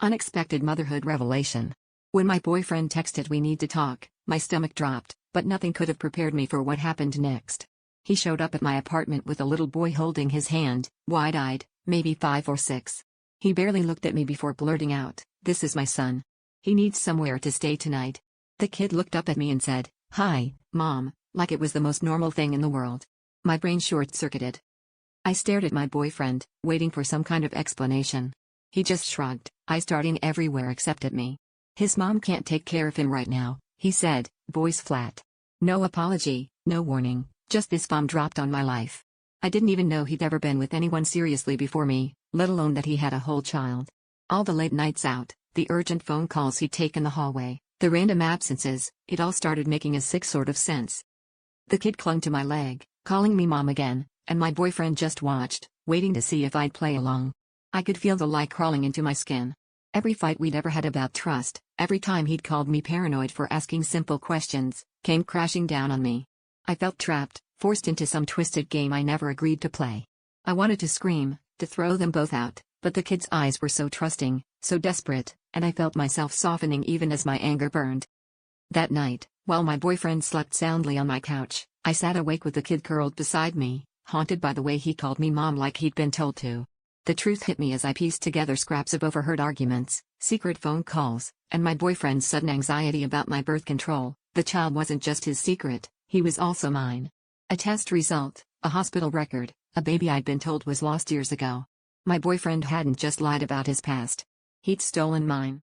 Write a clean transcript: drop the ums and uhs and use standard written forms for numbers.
Unexpected motherhood revelation. When my boyfriend texted we need to talk, my stomach dropped, but nothing could have prepared me for what happened next. He showed up at my apartment with a little boy holding his hand, wide-eyed, maybe 5 or 6. He barely looked at me before blurting out, "This is my son. He needs somewhere to stay tonight." The kid looked up at me and said, "Hi, Mom," like it was the most normal thing in the world. My brain short-circuited. I stared at my boyfriend, waiting for some kind of explanation. He just shrugged, eyes darting everywhere except at me. "His mom can't take care of him right now," he said, voice flat. No apology, no warning, just this bomb dropped on my life. I didn't even know he'd ever been with anyone seriously before me, let alone that he had a whole child. All the late nights out, the urgent phone calls he'd take in the hallway, the random absences, it all started making a sick sort of sense. The kid clung to my leg, calling me mom again, and my boyfriend just watched, waiting to see if I'd play along. I could feel the lie crawling into my skin. Every fight we'd ever had about trust, every time he'd called me paranoid for asking simple questions, came crashing down on me. I felt trapped, forced into some twisted game I never agreed to play. I wanted to scream, to throw them both out, but the kid's eyes were so trusting, so desperate, and I felt myself softening even as my anger burned. That night, while my boyfriend slept soundly on my couch, I sat awake with the kid curled beside me, haunted by the way he called me mom like he'd been told to. The truth hit me as I pieced together scraps of overheard arguments, secret phone calls, and my boyfriend's sudden anxiety about my birth control. The child wasn't just his secret, he was also mine. A test result, a hospital record, a baby I'd been told was lost years ago. My boyfriend hadn't just lied about his past. He'd stolen mine.